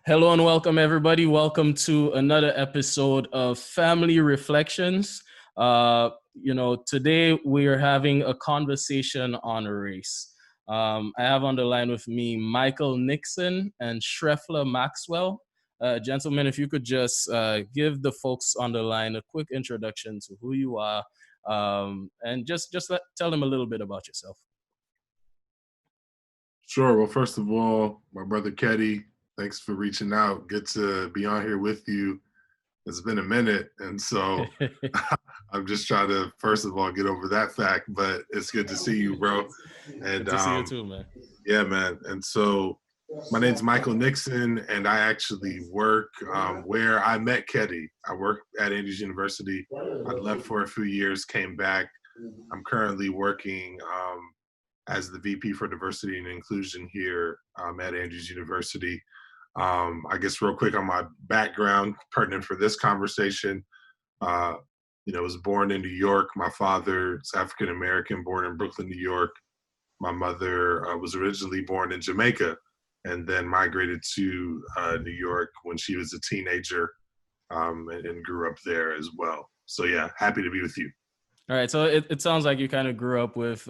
Hello and welcome, everybody. Welcome to another episode of Family Reflections. Today we are having a conversation on race. I have on the line with me Michael Nixon and Shreffler Maxwell. Gentlemen, if you could just give the folks on the line a quick introduction to who you are, and tell them a little bit about yourself. Sure. Well, first of all, my brother Keddy, thanks for reaching out. Good to be on here with you. It's been a minute. And so I'm just trying to, first of all, get over that fact, but it's good to see you, bro. And Good to see you too, man. Yeah, man. And so my name's Michael Nixon, and I actually work where I met Keddy. I work at Andrews University. I left for a few years, came back. I'm currently working as the VP for Diversity and Inclusion here at Andrews University. I guess real quick on my background, pertinent for this conversation, was born in New York. My father is African-American, born in Brooklyn, New York. My mother was originally born in Jamaica and then migrated to New York when she was a teenager and grew up there as well. So yeah, happy to be with you. All right, so it sounds like you kind of grew up with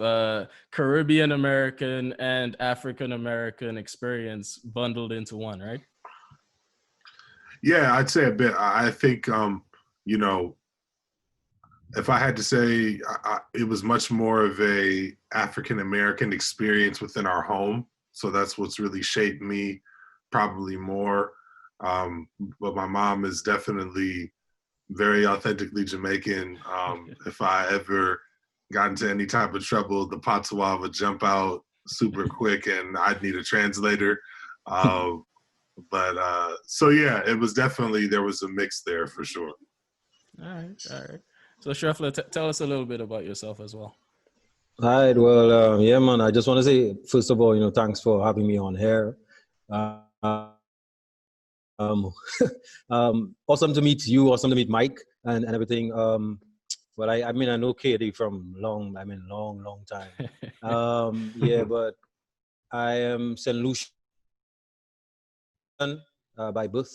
Caribbean American and African American experience bundled into one, right? Yeah, I'd say a bit. I think, if I had to say, it was much more of a African American experience within our home. So that's what's really shaped me probably more. But my mom is definitely very authentically Jamaican. If I ever got into any type of trouble, the patois would jump out super quick and I'd need a translator. So yeah, it was definitely, there was a mix there for sure. All right. So Shreffler, tell us a little bit about yourself as well. All right, well, yeah, man, I just want to say, first of all, thanks for having me on here. Awesome to meet you, awesome to meet Mike and everything. Well, I know Katie from long time. Yeah, but I am St. Lucian by birth.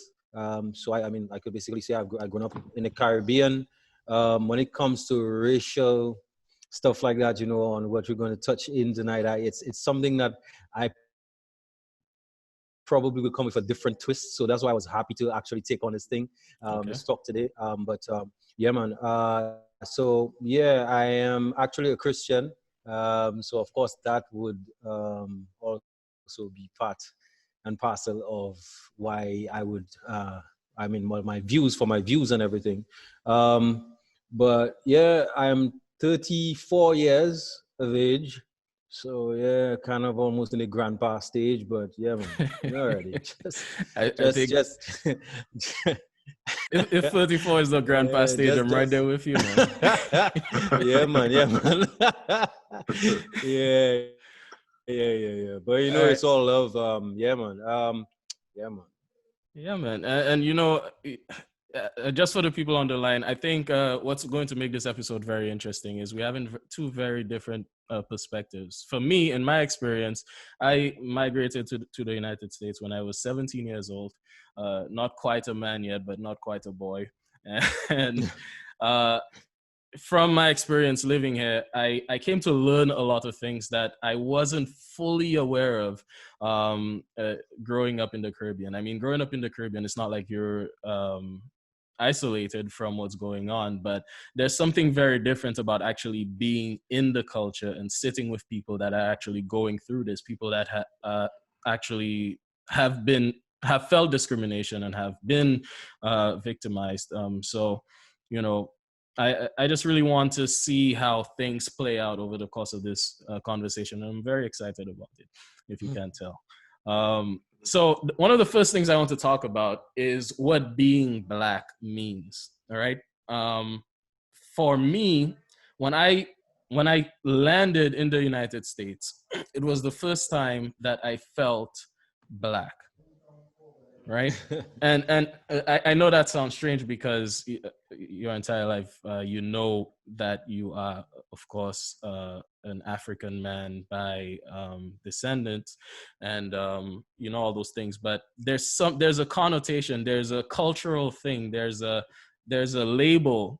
So I could basically say I've grown up in the Caribbean. When it comes to racial stuff like that, on what we're going to touch in tonight, it's something that I probably will come with a different twist. So that's why I was happy to actually take on this thing, this talk today. Yeah, man. So yeah, I am actually a Christian. So of course that would also be part and parcel of why I would, my views and everything. But yeah, I'm 34 years of age. So yeah, kind of almost in the grandpa stage, but yeah, man, already. If 34 is the grandpa stage, I'm right there with you, man. Yeah, man. Yeah. But it's all love. Yeah, man. Yeah, man. And just for the people on the line, I think what's going to make this episode very interesting is we're having two very different perspectives. For me, in my experience, I migrated to the United States when I was 17 years old. Not quite a man yet, but not quite a boy. And from my experience living here, I came to learn a lot of things that I wasn't fully aware of growing up in the Caribbean. I mean, growing up in the Caribbean, it's not like you're isolated from what's going on, but there's something very different about actually being in the culture and sitting with people that are actually going through this, people that actually have felt discrimination and have been victimized. I just really want to see how things play out over the course of this conversation. I'm very excited about it, if you can't tell. So one of the first things I want to talk about is what being Black means. All right. For me, when I landed in the United States, it was the first time that I felt Black. Right. and I know that sounds strange because your entire life, that you are, of course, an African man by descendants, and all those things. But there's a connotation, there's a cultural thing, there's a label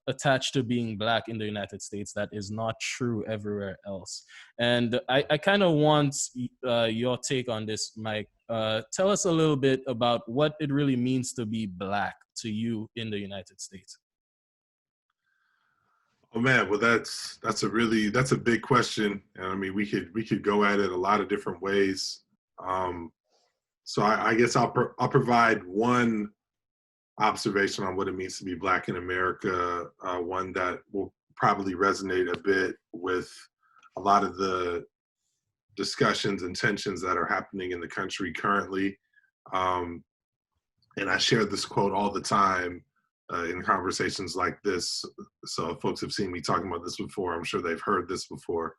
attached to being Black in the United States that is not true everywhere else. And I kind of want your take on this, Mike. Tell us a little bit about what it really means to be Black to you in the United States. Oh man, well that's a big question, and I mean we could go at it a lot of different ways. So I guess I'll provide one observation on what it means to be Black in America, one that will probably resonate a bit with a lot of the discussions and tensions that are happening in the country currently. And I share this quote all the time in conversations like this. So if folks have seen me talking about this before, I'm sure they've heard this before.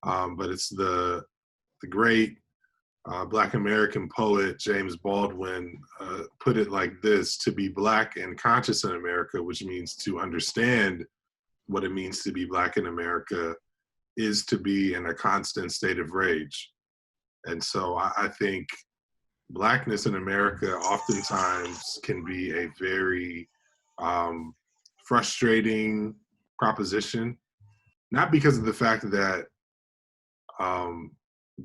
But it's the great Black American poet James Baldwin put it like this: to be Black and conscious in America, which means to understand what it means to be Black in America, is to be in a constant state of rage. And so I think Blackness in America oftentimes can be a very frustrating proposition, not because of the fact that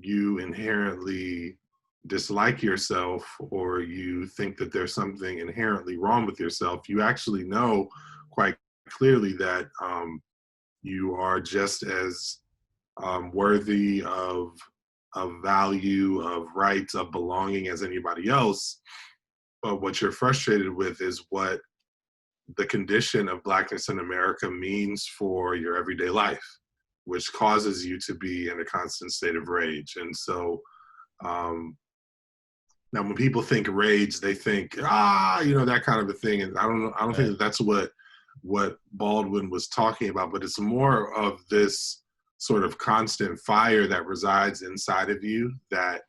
you inherently dislike yourself or you think that there's something inherently wrong with yourself. You actually know quite clearly that you are just as worthy of value, of rights, of belonging as anybody else. But what you're frustrated with is what the condition of Blackness in America means for your everyday life, which causes you to be in a constant state of rage. And so now when people think rage, they think, that kind of a thing. And I don't think that that's what Baldwin was talking about, but it's more of this sort of constant fire that resides inside of you that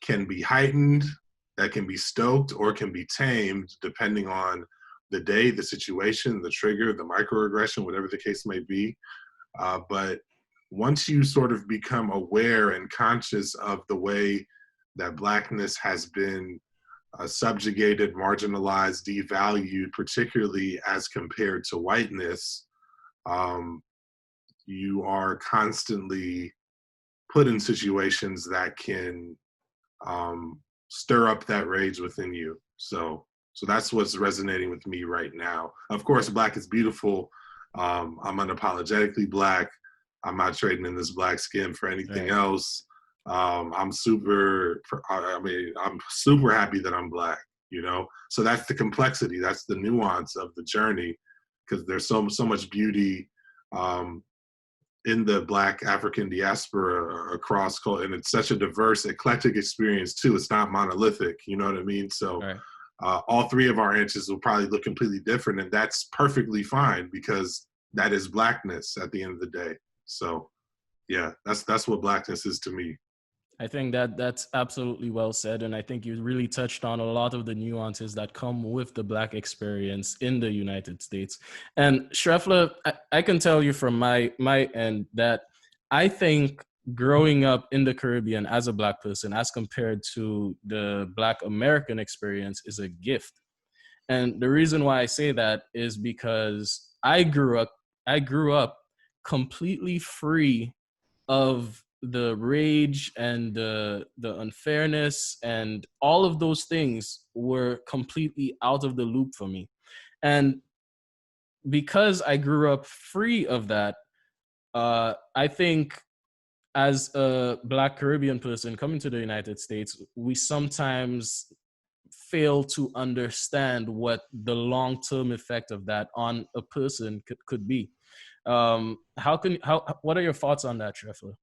can be heightened, that can be stoked, or can be tamed depending on the day, the situation, the trigger, the microaggression, whatever the case may be. But once you sort of become aware and conscious of the way that Blackness has been subjugated, marginalized, devalued, particularly as compared to whiteness, you are constantly put in situations that can stir up that rage within you. So that's what's resonating with me right now. Of course, Black is beautiful. I'm unapologetically Black. I'm not trading in this Black skin for anything else. I'm super happy that I'm Black, So that's the complexity. That's the nuance of the journey, because there's so much beauty in the Black African diaspora across culture, and it's such a diverse, eclectic experience too. It's not monolithic, you know what I mean? So all three of our answers will probably look completely different, and that's perfectly fine, because that is Blackness at the end of the day. So yeah, that's what Blackness is to me. I think that's absolutely well said. And I think you really touched on a lot of the nuances that come with the Black experience in the United States. And Shreffler, I can tell you from my end that I think growing up in the Caribbean as a Black person, as compared to the Black American experience, is a gift. And the reason why I say that is because I grew up completely free of the rage and the unfairness, and all of those things were completely out of the loop for me. And because I grew up free of that, I think as a Black Caribbean person coming to the United States, we sometimes fail to understand what the long-term effect of that on a person could be. What are your thoughts on that, Shreffler?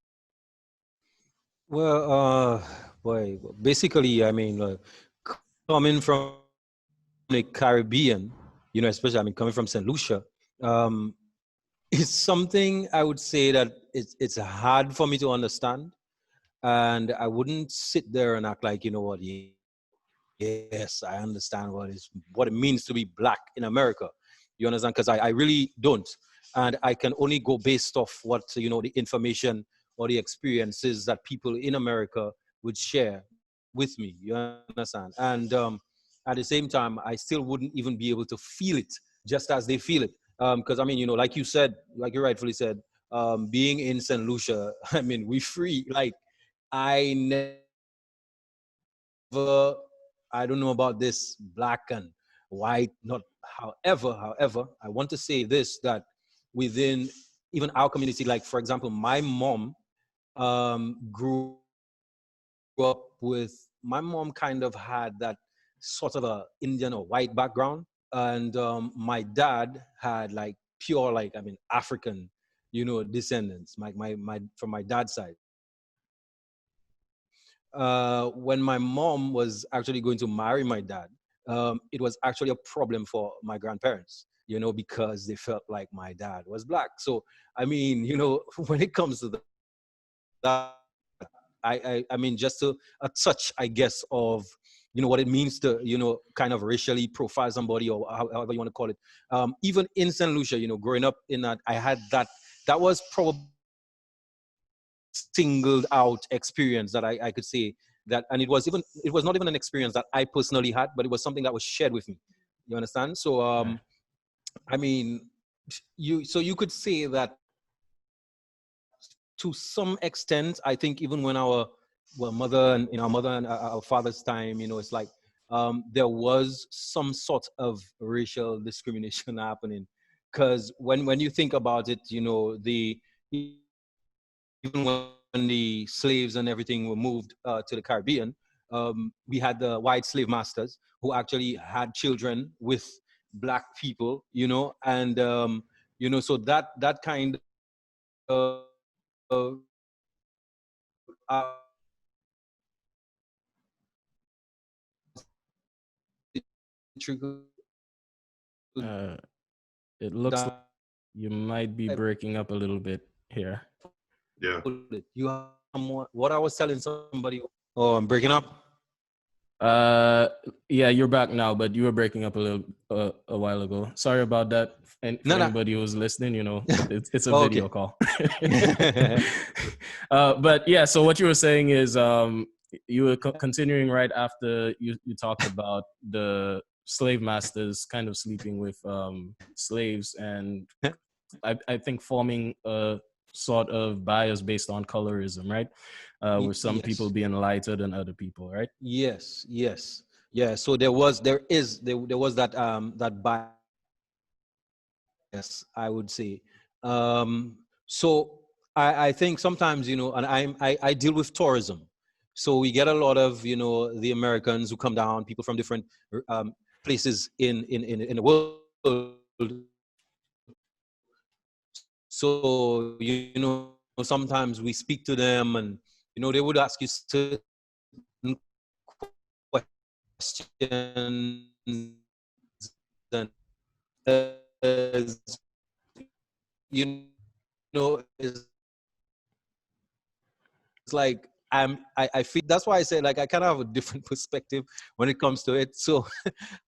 Well, basically, I mean, coming from the Caribbean, especially, coming from St. Lucia, it's something I would say that it's hard for me to understand. And I wouldn't sit there and act like, yes, I understand what it means to be Black in America. You understand? Because I really don't. and I can only go based off what, you know, the information or the experiences that people in America would share with me. You understand? And at the same time, I still wouldn't even be able to feel it just as they feel it. Because I mean, you know, like you said, like you rightfully said, being in St. Lucia, I mean, we free. Like, I never, I don't know about this black and white, not however, I want to say this, that within even our community, like for example, my mom grew up with, my mom kind of had that sort of a Indian or white background. And my dad had like pure, like, I mean, African, you know, descendants, from my dad's side. When my mom was actually going to marry my dad, it was actually a problem for my grandparents, you know, because they felt like my dad was black. So, I mean, you know, when it comes to that, I mean, just a touch, I guess, of, you know, what it means to, you know, kind of racially profile somebody, or however you want to call it. Even in St. Lucia, you know, growing up in that, I had that was probably singled out experience that I could say that, and it was not even an experience that I personally had, but it was something that was shared with me. You understand? So, I mean, you could say that to some extent, I think even when our mother and, you know, our mother and our father's time, you know, it's like there was some sort of racial discrimination happening, because when you think about it, you know, even when the slaves and everything were moved to the Caribbean, we had the white slave masters who actually had children with black people, you know, and you know, so that kind of uh, Uh, it looks like you might be breaking up a little bit here. Yeah. You have what I was telling somebody. Oh, I'm breaking up. Yeah, you're back now, but you were breaking up a little a while ago. Sorry about that. And for anybody who's listening, you know, it's a video call. But yeah, so what you were saying is you were continuing right after you talked about the slave masters kind of sleeping with slaves, and I think forming a sort of bias based on colorism, right? With some people being lighter than other people, right? Yes. Yeah. So there was that that bias, I would say. So I think sometimes, you know, and I deal with tourism. So we get a lot of, you know, the Americans who come down, people from different places in the world. So, you know, sometimes we speak to them, and, you know, they would ask you certain questions, and you know, it's like I feel, that's why I say, like, I kind of have a different perspective when it comes to it. So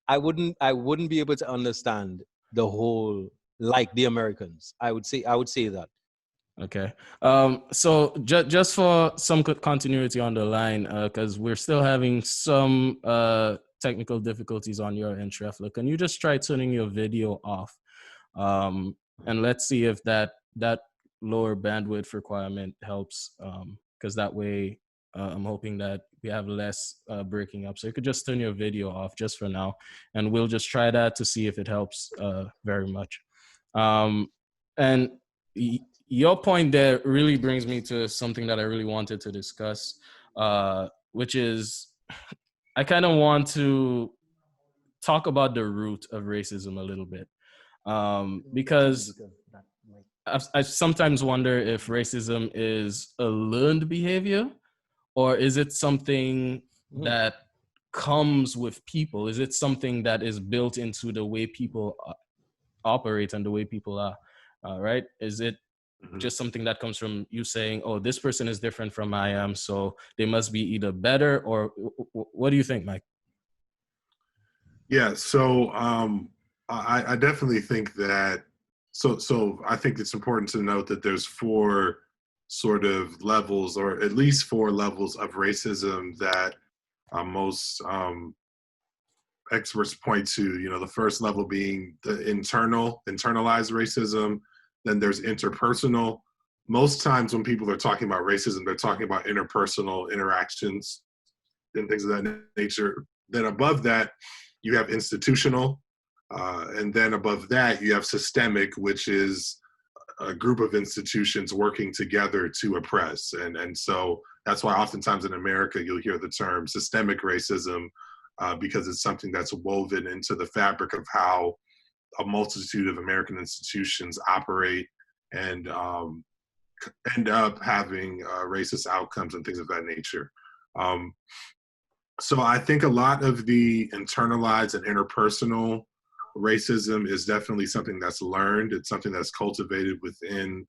I wouldn't be able to understand the whole, like the Americans. I would say that. Okay. So just for some continuity on the line, because we're still having some technical difficulties on your end, Shreffler. Can you just try turning your video off? And let's see if that lower bandwidth requirement helps. Because that way, I'm hoping that we have less breaking up. So you could just turn your video off just for now, and we'll just try that to see if it helps very much. And your point there really brings me to something that I really wanted to discuss, which is I kind of want to talk about the root of racism a little bit, because I sometimes wonder if racism is a learned behavior, or is it something that comes with people? Is it something that is built into the way people operate and the way people are, right? Is it just something that comes from you saying, oh, this person is different from I am, so they must be either better, or what do you think, Mike? Yeah, so I definitely think that So I think it's important to note that there's four sort of levels, or at least four levels of racism that most experts point to. You know, the first level being the internalized racism. Then there's interpersonal. Most times when people are talking about racism, they're talking about interpersonal interactions and things of that nature. Then above that, you have institutional. And then above that, you have systemic, which is a group of institutions working together to oppress. And so that's why oftentimes in America, you'll hear the term systemic racism, because it's something that's woven into the fabric of how a multitude of American institutions operate and end up having racist outcomes and things of that nature. So I think a lot of the internalized and interpersonal racism is definitely something that's learned. It's something that's cultivated within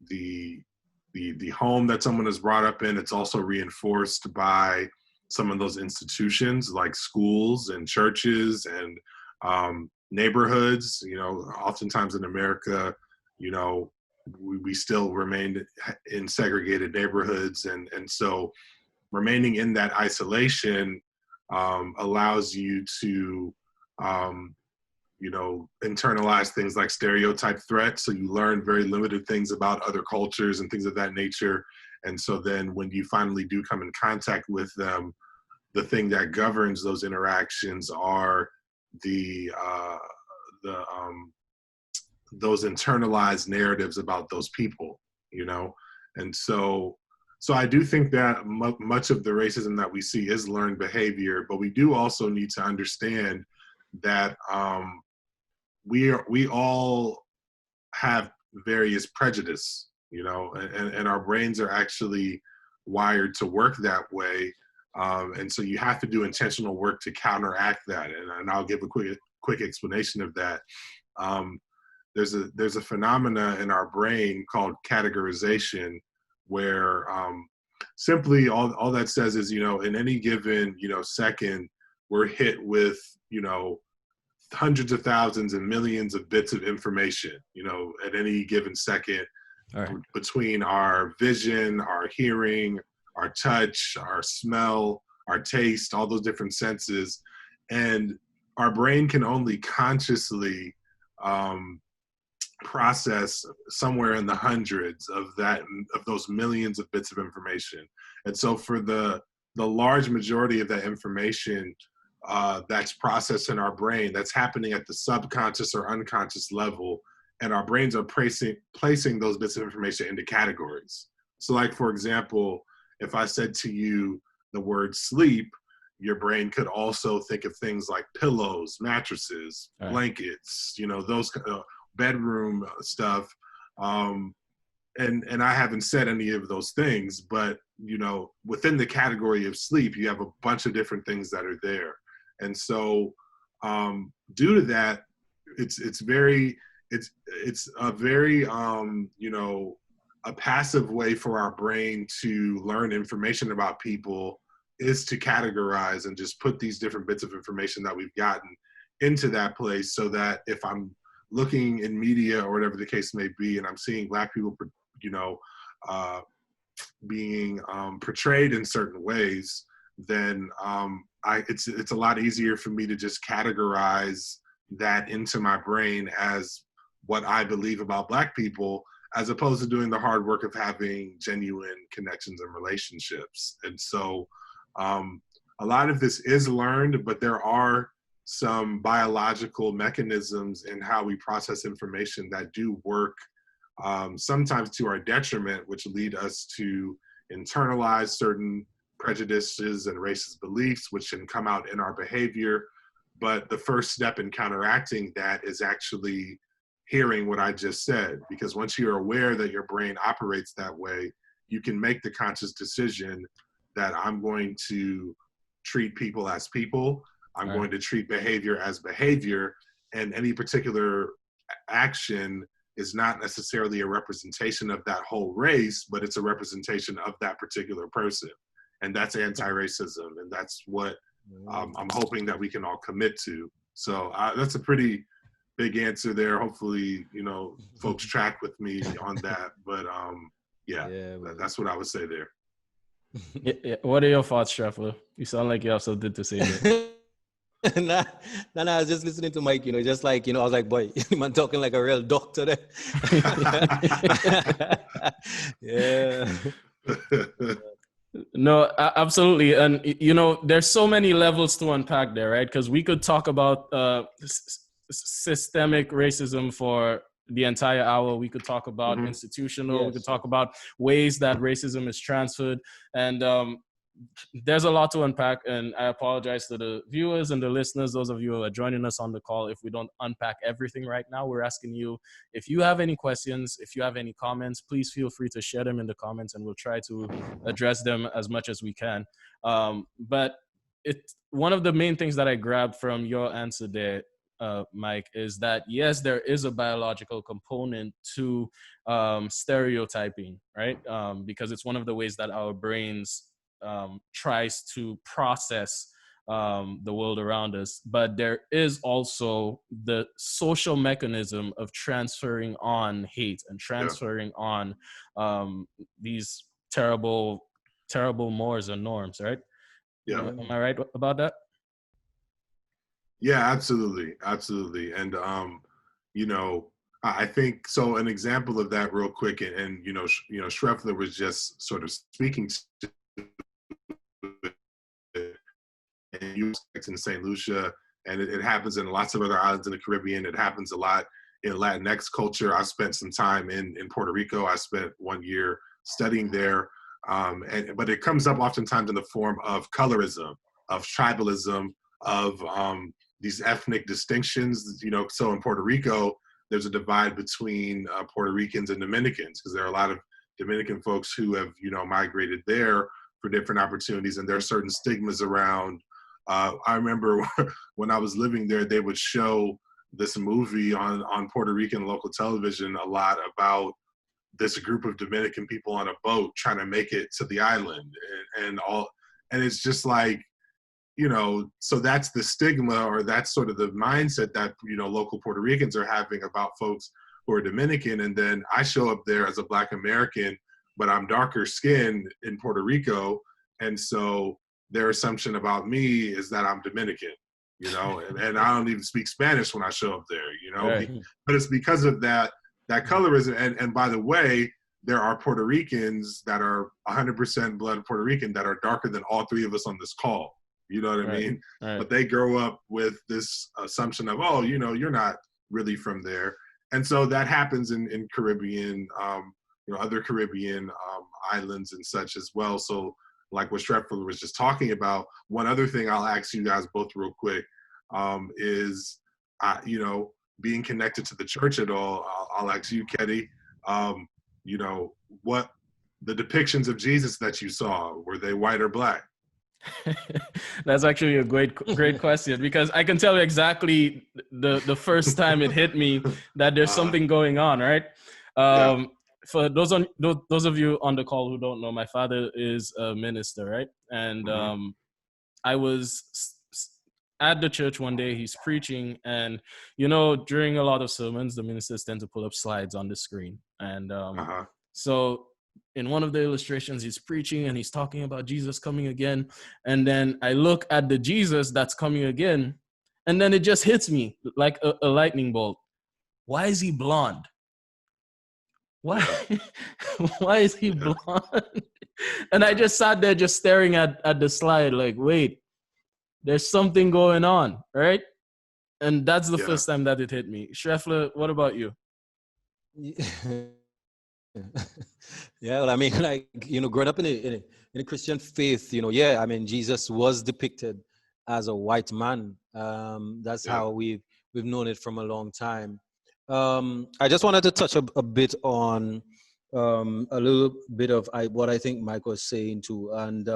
the home that someone is brought up in. It's also reinforced by some of those institutions like schools and churches and neighborhoods. You know, oftentimes in America, you know, we still remain in segregated neighborhoods, and so remaining in that isolation allows you to you know, internalize things like stereotype threats. So you learn very limited things about other cultures and things of that nature. And so then when you finally do come in contact with them, the thing that governs those interactions are those internalized narratives about those people, you know? And so I do think that much of the racism that we see is learned behavior, but we do also need to understand that we all have various prejudice, you know, and our brains are actually wired to work that way. And so you have to do intentional work to counteract that. And I'll give a quick explanation of that. There's a phenomena in our brain called categorization, where simply all that says is, you know, in any given, you know, second, we're hit with, you know, hundreds of thousands and millions of bits of information, you know, at any given second, right, between our vision, our hearing, our touch, our smell, our taste, all those different senses. And our brain can only consciously process somewhere in the hundreds of those millions of bits of information. And so for the large majority of that information that's processed in our brain, that's happening at the subconscious or unconscious level, and our brains are placing those bits of information into categories. So like, for example, if I said to you the word sleep, your brain could also think of things like pillows, mattresses, right, blankets, you know, those bedroom stuff. And I haven't said any of those things, but, you know, within the category of sleep, you have a bunch of different things that are there. And so due to that, it's a very, you know, a passive way for our brain to learn information about people is to categorize and just put these different bits of information that we've gotten into that place, so that if I'm looking in media or whatever the case may be, and I'm seeing Black people, you know, being portrayed in certain ways, then it's a lot easier for me to just categorize that into my brain as what I believe about Black people, as opposed to doing the hard work of having genuine connections and relationships. And so a lot of this is learned, but there are some biological mechanisms in how we process information that do work sometimes to our detriment, which lead us to internalize certain prejudices and racist beliefs, which can come out in our behavior. But the first step in counteracting that is actually hearing what I just said, because once you're aware that your brain operates that way, you can make the conscious decision that I'm going to treat people as people, I'm going to treat behavior as behavior, and any particular action is not necessarily a representation of that whole race, but it's a representation of that particular person. And that's anti-racism, and that's what I'm hoping that we can all commit to. So that's a pretty big answer there. Hopefully, folks track with me on that. But that's what I would say there. Yeah. What are your thoughts, Shreffler? You sound like you have something to say there. nah, I was just listening to Mike, just like, I was like, boy, man talking like a real doctor there. Yeah. No, absolutely. And, there's so many levels to unpack there, right? Because we could talk about systemic racism for the entire hour. We could talk about institutional. Yes. We could talk about ways that racism is transferred. And there's a lot to unpack. And I apologize to the viewers and the listeners, those of you who are joining us on the call, if we don't unpack everything right now. We're asking you, if you have any questions, if you have any comments, please feel free to share them in the comments, and we'll try to address them as much as we can. But one of the main things that I grabbed from your answer there, Mike, is that yes, there is a biological component to stereotyping, right? Because it's one of the ways that our brains tries to process the world around us. But there is also the social mechanism of transferring on hate and transferring on these terrible mores and norms, right? Yeah. Am I right about that? Yeah, absolutely. And, I think, so an example of that real quick, and Shreffler was just sort of speaking to in St. Lucia, and it happens in lots of other islands in the Caribbean. It happens a lot in Latinx culture. I spent some time in Puerto Rico. I spent 1 year studying there. But it comes up oftentimes in the form of colorism, of tribalism, of these ethnic distinctions. So in Puerto Rico, there's a divide between Puerto Ricans and Dominicans, because there are a lot of Dominican folks who have, migrated there for different opportunities, and there are certain stigmas around. I remember when I was living there, they would show this movie on Puerto Rican local television a lot about this group of Dominican people on a boat trying to make it to the island, and it's just like, so that's the stigma, or that's sort of the mindset that, local Puerto Ricans are having about folks who are Dominican. And then I show up there as a Black American, but I'm darker skinned in Puerto Rico. And so their assumption about me is that I'm Dominican, and I don't even speak Spanish when I show up there, Right. But it's because of that colorism. And by the way, there are Puerto Ricans that are 100% blood Puerto Rican that are darker than all three of us on this call. You know what I mean? Right. But they grow up with this assumption of, oh, you're not really from there. And so that happens in Caribbean, other Caribbean islands and such as well. So like what Shreffler was just talking about, one other thing I'll ask you guys both real quick is, being connected to the church at all. I'll ask you, Ketty, what the depictions of Jesus that you saw, were they white or Black? That's actually a great question, because I can tell you exactly the first time it hit me that there's something going on, right? For those of you on the call who don't know, my father is a minister, right? And I was at the church one day, he's preaching, and during a lot of sermons, the ministers tend to pull up slides on the screen. And so in one of the illustrations, he's preaching and he's talking about Jesus coming again. And then I look at the Jesus that's coming again, and then it just hits me like a lightning bolt. Why is he blonde? Why is he blonde? And I just sat there just staring at the slide like, wait, there's something going on, right? And that's the first time that it hit me. Shreffler, what about you? Yeah, well, I mean, like, growing up in a Christian faith, I mean, Jesus was depicted as a white man. That's how we've known it from a long time. I just wanted to touch a bit on a little bit of what I think Mike was saying too. And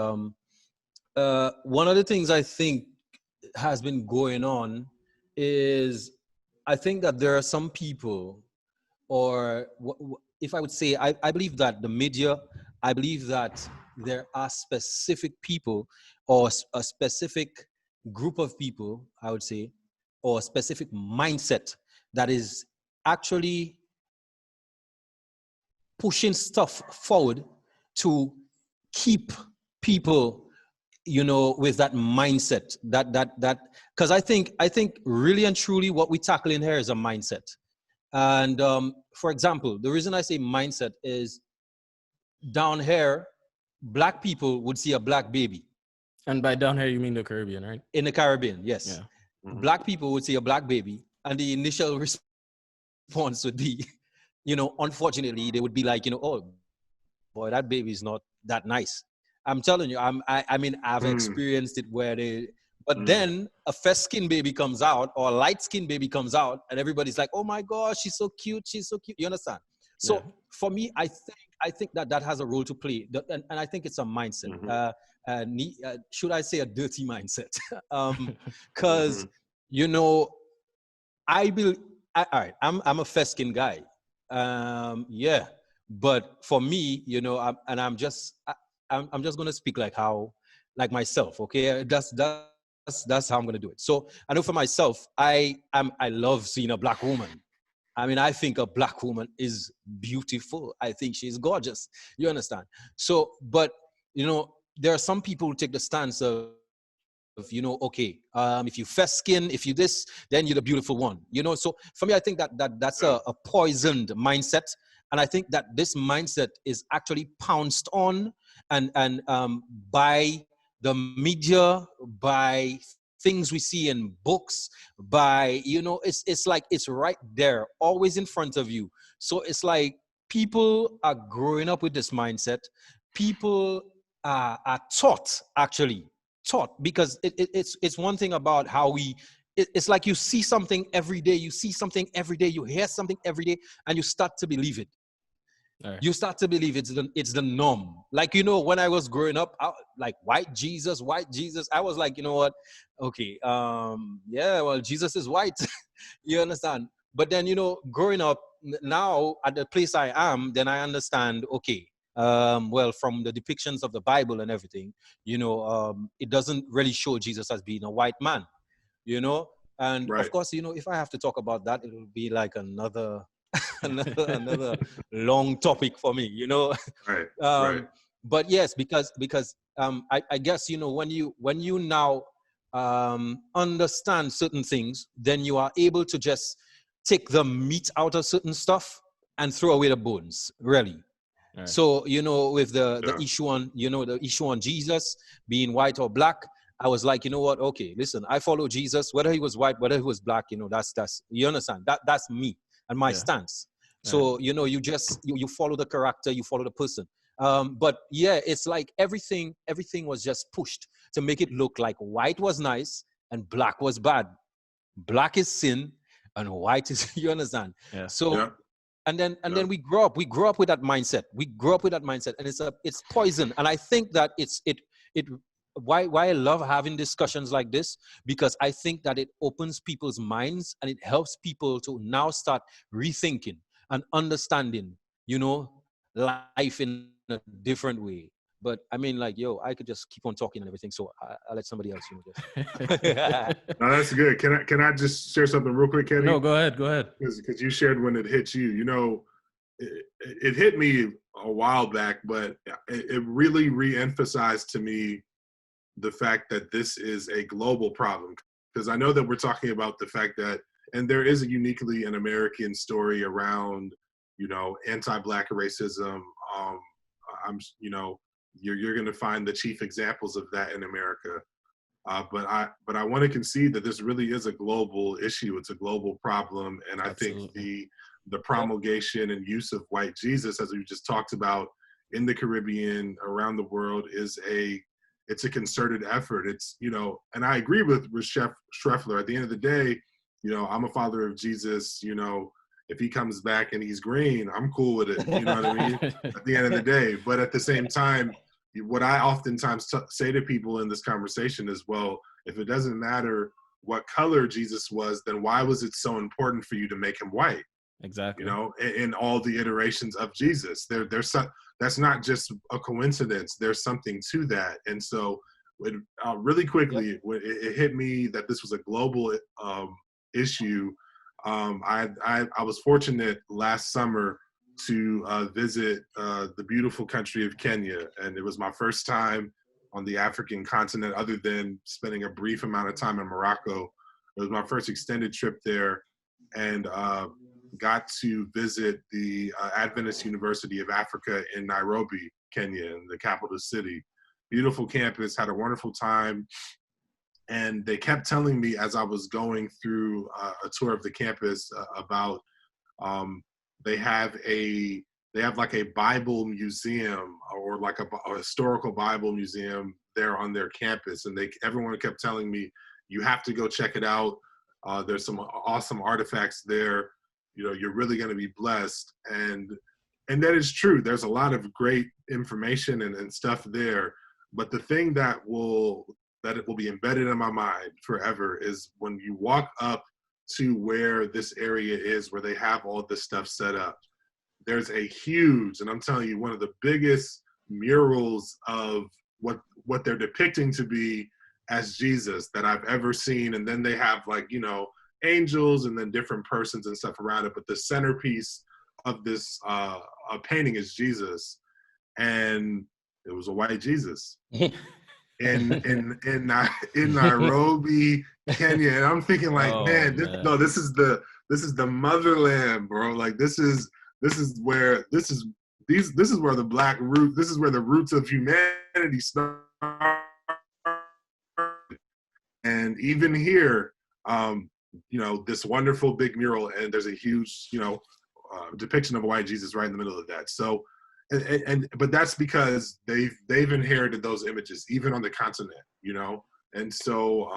one of the things I think has been going on is, I think that there are some people, or if I would say, I believe that the media, I believe that there are specific people, or a specific group of people, I would say, or a specific mindset that is actually pushing stuff forward to keep people, you know, with that mindset, that because I think really and truly what we tackle in here is a mindset. And for example, the reason I say mindset is down here, black people would see a black baby. And by down here, you mean the Caribbean, right? In the Caribbean, yes. Yeah. Mhm. Black people would see a black baby, and the initial response would be, you know, unfortunately, they would be like, you know, oh boy, that baby is not that nice. I'm telling you, I mean, I've experienced it where but then a fair-skinned baby comes out or a light-skinned baby comes out, and everybody's like, oh my gosh, she's so cute, she's so cute. You understand? So for me, I think that has a role to play, and I think it's a mindset. Should I say a dirty mindset? Because you know, I believe. All right, I'm a fair-skinned guy. Yeah, but for me, you know, I'm just gonna speak like myself. Okay, that's how I'm gonna do it. So I know for myself, I love seeing a black woman. I mean, I think a black woman is beautiful. I think she's gorgeous. You understand? So, but you know, there are some people who take the stance of, you know, okay, if you fair skin, if you this, then you're the beautiful one. You know, so for me, I think that's a poisoned mindset, and I think that this mindset is actually pounced on and by the media, by things we see in books, by, you know, it's like it's right there, always in front of you. So it's like people are growing up with this mindset. People are taught because it's one thing about how it's like you see something every day, you hear something every day, and you start to believe it. Right. You start to believe it's the norm. Like, you know, when I was growing up, like white Jesus, I was like, you know what? Okay, yeah, well, Jesus is white. You understand? But then, you know, growing up now at the place I am, then I understand, okay, well, from the depictions of the Bible and everything, you know, it doesn't really show Jesus as being a white man, you know? And of course, you know, if I have to talk about that, it will be like another long topic for me, you know. Right. But yes, because I guess, you know, when you now understand certain things, then you are able to just take the meat out of certain stuff and throw away the bones, really. Right. So, you know, with the issue on, you know, the issue on Jesus being white or black, I was like, you know what? Okay, listen, I follow Jesus, whether he was white, whether he was black, you know, that's you understand, that's me and my stance. So, you know, you just you follow the character, you follow the person. But yeah, it's like everything was just pushed to make it look like white was nice and black was bad. Black is sin and white is, you understand? Yeah. So and then we grow up with that mindset. And it's poison. And I think that why I love having discussions like this, because I think that it opens people's minds and it helps people to now start rethinking and understanding, you know, life in a different way. But I mean, like, yo, I could just keep on talking and everything, so I'll let somebody else, you know, just. No, that's good. Can I just share something real quick, Kenny? No, go ahead. Because you shared when it hit you. You know, it hit me a while back, but it really re-emphasized to me the fact that this is a global problem. Because I know that we're talking about the fact that, and there is a uniquely an American story around, you know, anti-Black racism. You know, you're going to find the chief examples of that in America. But I want to concede that this really is a global issue. It's a global problem, and I think the promulgation and use of white Jesus, as we just talked about, in the Caribbean, around the world, it's a concerted effort. It's, you know, and I agree with Shreffler. At the end of the day, you know, I'm a follower of Jesus. You know, if he comes back and he's green, I'm cool with it. You know what I mean? At the end of the day, but at the same time, what I oftentimes say to people in this conversation is, well, if it doesn't matter what color Jesus was, then why was it so important for you to make him white? Exactly. You know, in all the iterations of Jesus, there's some, that's not just a coincidence. There's something to that. And so really quickly, it hit me that this was a global issue. I was fortunate last summer to visit the beautiful country of Kenya, and it was my first time on the African continent, other than spending a brief amount of time in Morocco. It was my first extended trip there, and got to visit the Adventist University of Africa in Nairobi, Kenya, in the capital city. Beautiful campus, had a wonderful time. And they kept telling me as I was going through a tour of the campus about they have like a Bible museum, or like a historical Bible museum there on their campus. And everyone kept telling me, you have to go check it out. There's some awesome artifacts there. You know, you're really going to be blessed. And that is true. There's a lot of great information and stuff there. But the thing that it will be embedded in my mind forever is when you walk up to where this area is, where they have all this stuff set up. There's a huge, and I'm telling you, one of the biggest murals of what they're depicting to be as Jesus that I've ever seen. And then they have, like, you know, angels and then different persons and stuff around it. But the centerpiece of this painting is Jesus. And it was a white Jesus. in Nairobi, Kenya, and I'm thinking, like, this is the motherland, bro. Like, this is where the black root, this is where the roots of humanity start. And even here, you know, this wonderful big mural, and there's a huge, you know, depiction of a white Jesus right in the middle of that. So. But that's because they've inherited those images even on the continent, you know. And so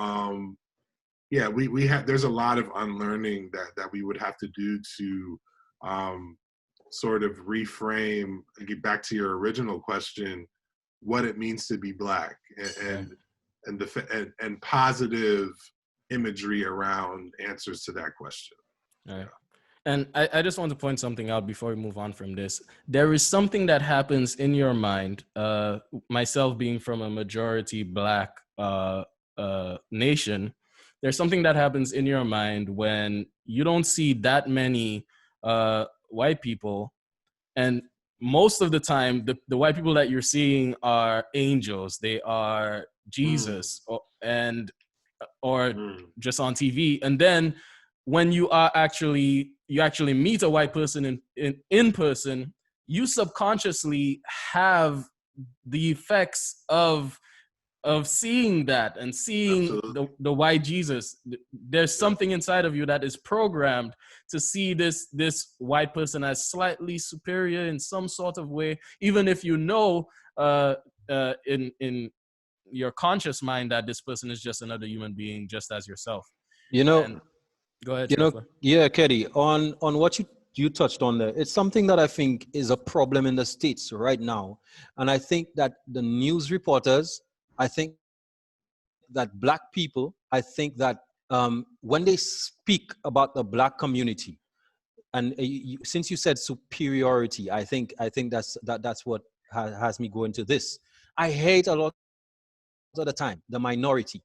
yeah, we have, there's a lot of unlearning that we would have to do to sort of reframe, get back to your original question, what it means to be black, and positive imagery around answers to that question. Right. And I just want to point something out before we move on from this. There is something that happens in your mind, myself being from a majority black nation, there's something that happens in your mind when you don't see that many white people. And most of the time, the white people that you're seeing are angels. They are Jesus or just on TV. And then when you actually meet a white person in person, you subconsciously have the effects of seeing that and seeing the white Jesus. There's something inside of you that is programmed to see this white person as slightly superior in some sort of way, even if you know in your conscious mind that this person is just another human being just as yourself. You know. Go ahead. You know, yeah, Keddy, on what you touched on there, it's something that I think is a problem in the States right now. And I think that the news reporters, I think that black people, I think that when they speak about the black community, and since you said superiority, I think that's what has me going to this. I hate a lot of the time the minority.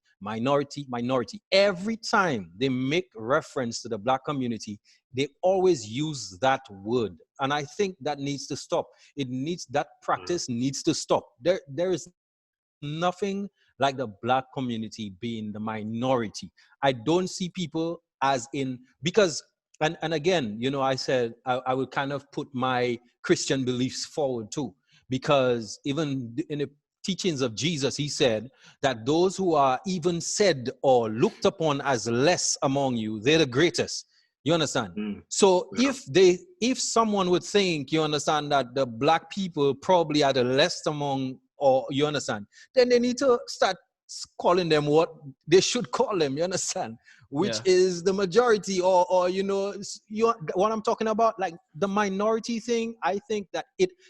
Every time they make reference to the black community, they always use that word, and I think that needs to stop. That practice needs to stop. There is nothing like the black community being the minority. I don't see people as in, because and again, you know, I said I would kind of put my Christian beliefs forward too, because even in the teachings of Jesus, he said that those who are even said or looked upon as less among you, they're the greatest. You understand? So if someone would think, you understand, that the black people probably are the least among, or you understand, then they need to start calling them what they should call them, you understand, which is the majority, or you know, what I'm talking about, like the minority thing. I think that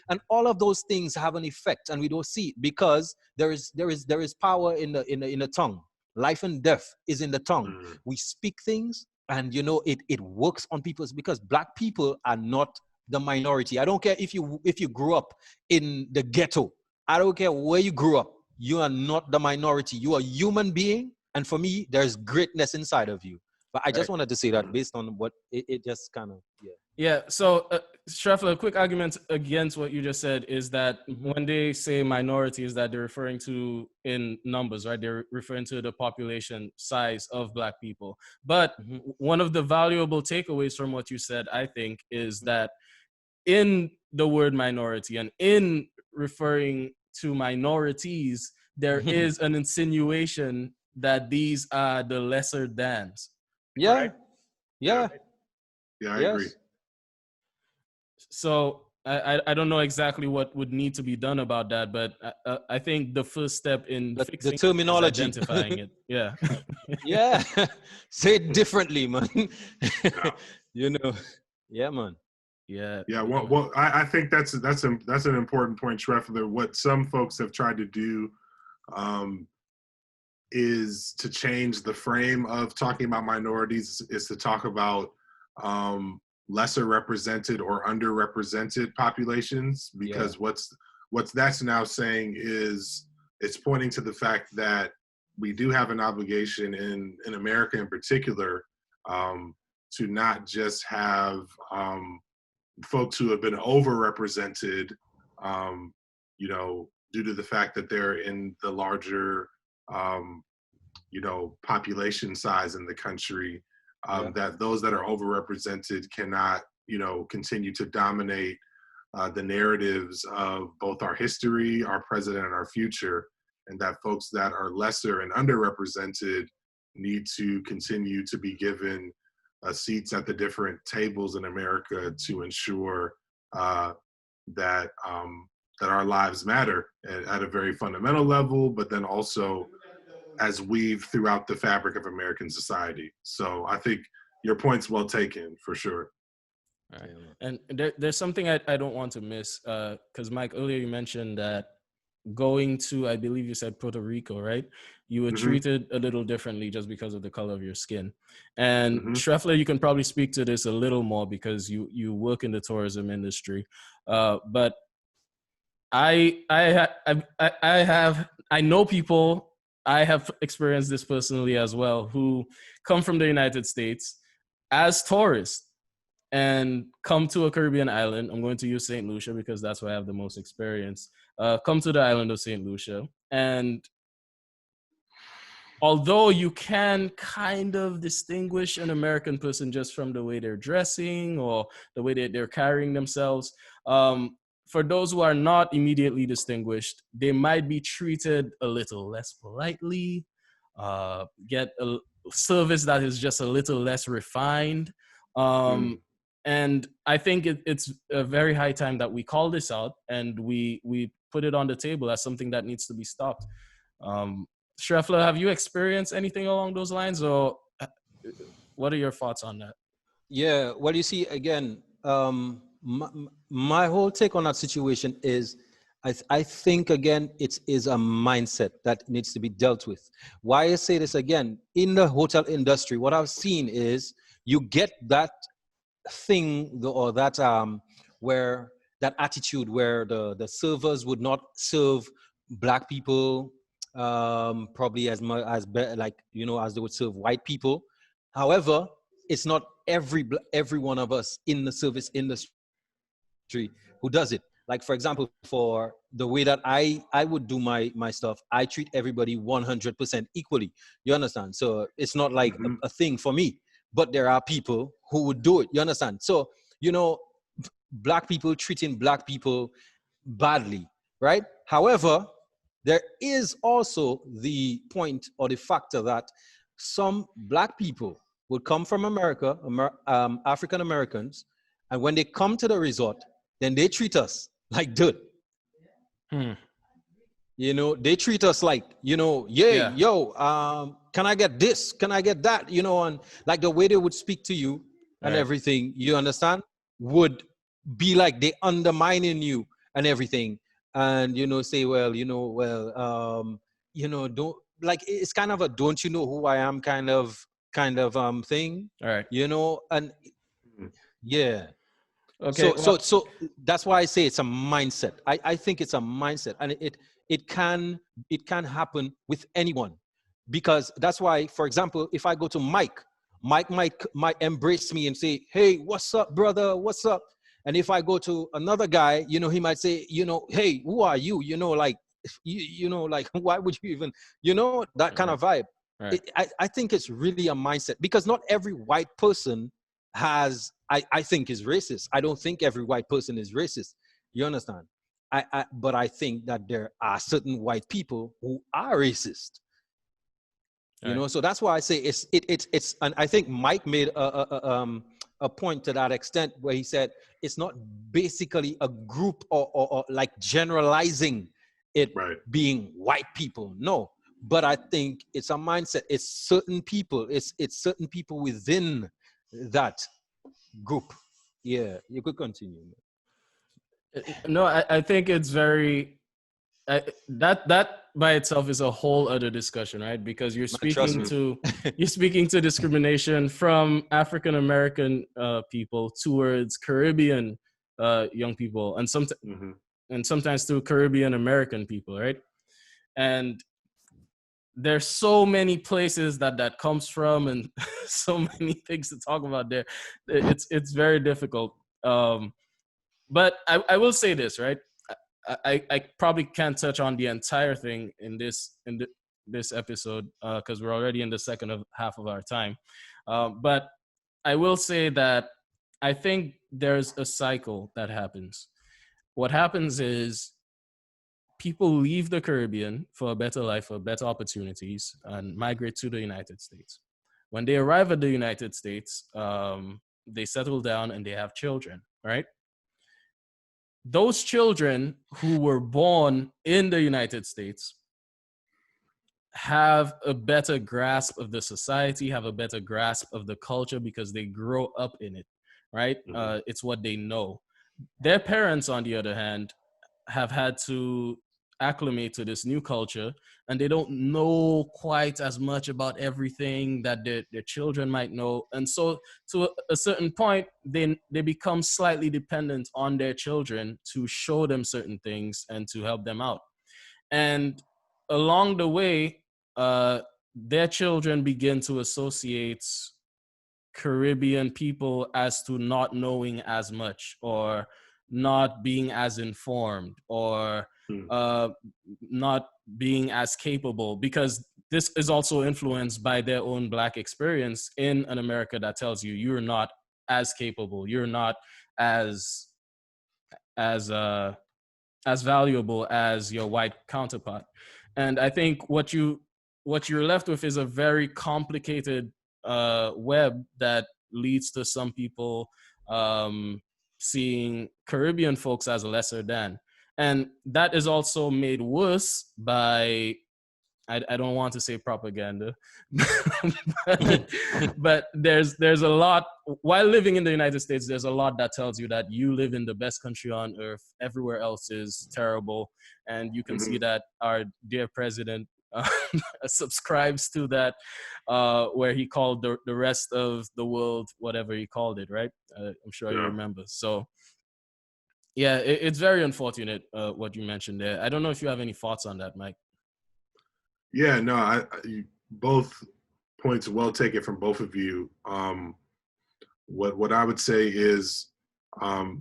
and all of those things have an effect, and we don't see it because there is power in the tongue. Life and death is in the tongue. We speak things, and you know, it works on people, because black people are not the minority. I don't care if you grew up in the ghetto. I don't care where you grew up. You are not the minority. You are a human being. And for me, there's greatness inside of you. But I just wanted to say that based on what it just kind of, yeah. Yeah. So, Shreffler, a quick argument against what you just said is that when they say minorities, that they're referring to in numbers, right? They're referring to the population size of Black people. But one of the valuable takeaways from what you said, I think, is that in the word minority and in referring to minorities, there is an insinuation that these are the lesser thans. Yeah. Right? Yeah. Yeah, I agree. So I don't know exactly what would need to be done about that, but I think the first step in fixing the terminology, is identifying it. Yeah. Yeah. Say it differently, man. You know. Yeah, man. Yeah. Yeah. Well, I think that's an important point, Shreffler. What some folks have tried to do is to change the frame of talking about minorities, is to talk about lesser represented or underrepresented populations, because what's that's now saying is it's pointing to the fact that we do have an obligation in America in particular to not just have folks who have been overrepresented, you know, due to the fact that they're in the larger you know, population size in the country, that those that are overrepresented cannot, you know, continue to dominate the narratives of both our history, our present, and our future, and that folks that are lesser and underrepresented need to continue to be given seats at the different tables in America to ensure that that our lives matter at a very fundamental level, but then also as weave throughout the fabric of American society. So I think your point's well taken, for sure. Right. And there's something I don't want to miss, because Mike, earlier you mentioned that going to, I believe you said Puerto Rico, right? You were treated a little differently just because of the color of your skin. And Shreffler, you can probably speak to this a little more because you work in the tourism industry. But I know people, I have experienced this personally as well, who come from the United States as tourists and come to a Caribbean island. I'm going to use St. Lucia because that's where I have the most experience. Come to the island of St. Lucia. And although you can kind of distinguish an American person just from the way they're dressing or the way they're carrying themselves, for those who are not immediately distinguished, they might be treated a little less politely, get a service that is just a little less refined. And I think it's a very high time that we call this out and we put it on the table as something that needs to be stopped. Shreffler, have you experienced anything along those lines, or what are your thoughts on that? Yeah, well, you see, again, my whole take on that situation is I think, again, it is a mindset that needs to be dealt with. Why I say this again, in the hotel industry, what I've seen is you get that thing or that where that attitude where the servers would not serve Black people probably as much as like, you know, as they would serve white people. However, it's not every one of us in the service industry who does it. Like, for example, for the way that I would do my stuff, I treat everybody 100% equally. You understand? So it's not like a thing for me, but there are people who would do it. You understand? So, you know, Black people treating Black people badly, right? However, there is also the point or the factor that some Black people would come from America, African Americans, and when they come to the resort, then they treat us like dirt. You know, they treat us like, you know, can I get this? Can I get that? You know, and like the way they would speak to you and everything, you understand, would be like they undermining you and everything. And, you know, say, well, you know, don't, like, it's kind of a don't you know who I am kind of thing. All right. You know, and yeah. Okay. So that's why I say it's a mindset. I think it's a mindset, and it can happen with anyone, because that's why, for example, if I go to Mike Mike might embrace me and say, "Hey, what's up, brother? What's up?" And if I go to another guy, you know, he might say, you know, "Hey, who are you?" You know, like, you know, like, why would you even, you know, that kind of vibe. Right. I think it's really a mindset, because not every white person has, I think, is racist. I don't think every white person is racist. You understand? But I think that there are certain white people who are racist. You know, so that's why I say it's, and I think Mike made a point to that extent, where he said it's not basically a group or like generalizing it being white people. No, but I think it's a mindset. It's certain people. It's certain people within that group. Yeah, you could continue. No, I think it's very that by itself is a whole other discussion, right? Because you're speaking to discrimination from African American people towards Caribbean young people, and sometimes to Caribbean American people, right? And there's so many places that comes from, and so many things to talk about there. It's very difficult. But I will say this, right? I probably can't touch on the entire thing in this episode because we're already in the second half of our time. But I will say that I think there's a cycle that happens. What happens is people leave the Caribbean for a better life, for better opportunities, and migrate to the United States. When they arrive at the United States, they settle down and they have children, right? Those children who were born in the United States have a better grasp of the society, have a better grasp of the culture because they grow up in it, right? It's what they know. Their parents, on the other hand, have had to acclimate to this new culture, and they don't know quite as much about everything that their children might know. And so to a certain point, they become slightly dependent on their children to show them certain things and to help them out. And along the way, their children begin to associate Caribbean people as to not knowing as much, or not being as informed, or not being as capable, because this is also influenced by their own Black experience in an America that tells you you're not as capable, you're not as valuable as your white counterpart. And I think what you're left with is a very complicated web that leads to some people seeing Caribbean folks as lesser than. And that is also made worse by, I don't want to say propaganda, but there's a lot, while living in the United States, there's a lot that tells you that you live in the best country on earth, everywhere else is terrible. And you can see that our dear president subscribes to that, where he called the rest of the world whatever he called it, right? I'm sure you remember. So yeah, it's very unfortunate what you mentioned there. I don't know if you have any thoughts on that, Mike. Yeah, no, both points well taken from both of you. What I would say is,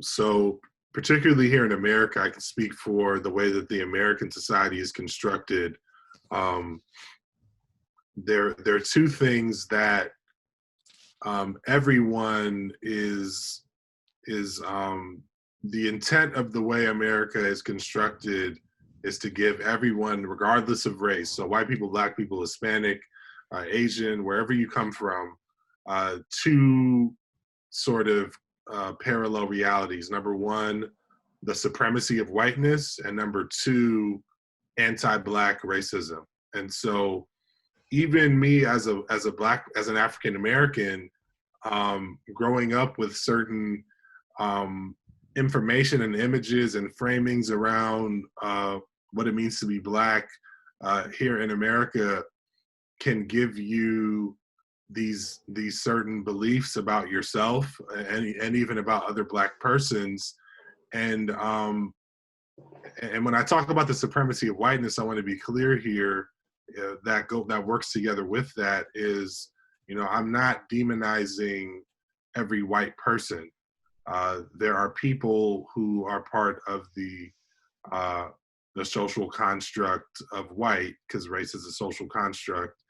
so particularly here in America, I can speak for the way that the American society is constructed. There are two things that everyone is the intent of the way America is constructed is to give everyone, regardless of race, so white people, Black people, Hispanic, Asian, wherever you come from, two sort of parallel realities. Number one, the supremacy of whiteness, and number two, anti-Black racism. And so even me as an African American, growing up with certain information and images and framings around what it means to be Black here in America can give you these certain beliefs about yourself and even about other Black persons. And when I talk about the supremacy of whiteness, I want to be clear here that works together with that is, I'm not demonizing every white person. There are people who are part of the social construct of white, because race is a social construct,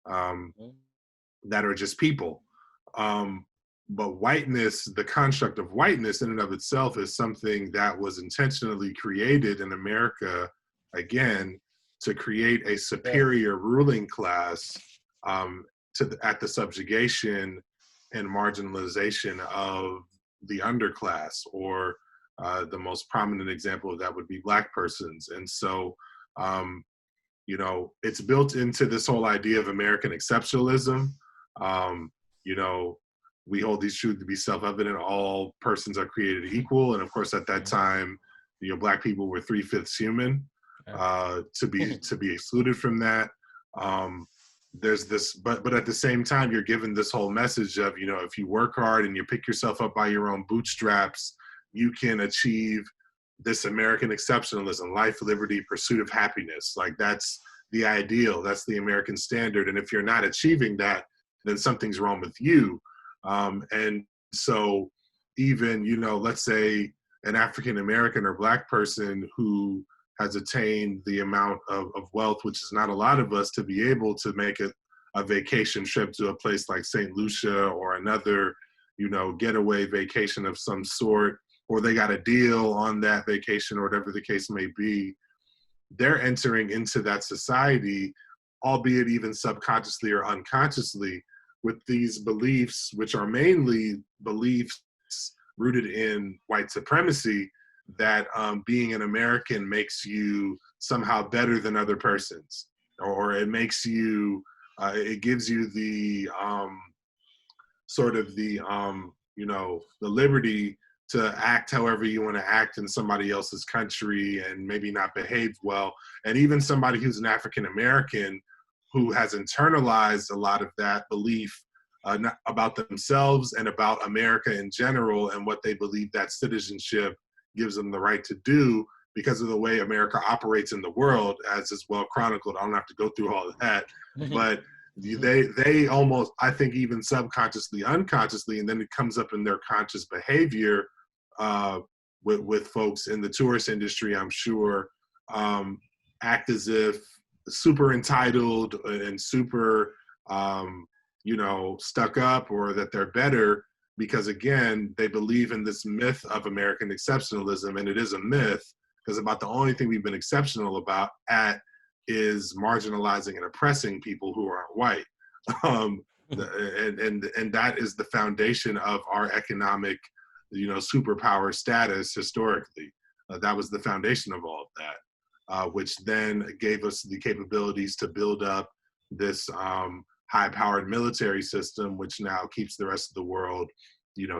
that are just people. But whiteness, the construct of whiteness in and of itself, is something that was intentionally created in America, again, to create a superior ruling class at the subjugation and marginalization of the underclass, or the most prominent example of that would be Black persons. And so, it's built into this whole idea of American exceptionalism. We hold these truths to be self-evident. All persons are created equal. And of course, at that time, Black people were 3/5 human. To be excluded from that. There's this, but at the same time, you're given this whole message of, if you work hard and you pick yourself up by your own bootstraps, you can achieve this American exceptionalism: life, liberty, pursuit of happiness. Like, that's the ideal, that's the American standard. And if you're not achieving that, then something's wrong with you. And so even, let's say an African American or Black person who has attained the amount of wealth, which is not a lot of us, to be able to make a vacation trip to a place like St. Lucia or another, getaway vacation of some sort, or they got a deal on that vacation or whatever the case may be, they're entering into that society, albeit even subconsciously or unconsciously, with these beliefs, which are mainly beliefs rooted in white supremacy, that being an American makes you somehow better than other persons, or it makes you, it gives you the the liberty to act however you want to act in somebody else's country and maybe not behave well. And even somebody who's an African American who has internalized a lot of that belief about themselves and about America in general, and what they believe that citizenship gives them the right to do because of the way America operates in the world, as is well chronicled. I don't have to go through all of that, but they almost, I think, even subconsciously, unconsciously, and then it comes up in their conscious behavior with folks in the tourist industry, I'm sure, act as if super entitled and super, stuck up, or that they're better, because again, they believe in this myth of American exceptionalism. And it is a myth, because about the only thing we've been exceptional about is marginalizing and oppressing people who aren't white. And that is the foundation of our economic, superpower status historically. That was the foundation of all of that, which then gave us the capabilities to build up this high-powered military system, which now keeps the rest of the world,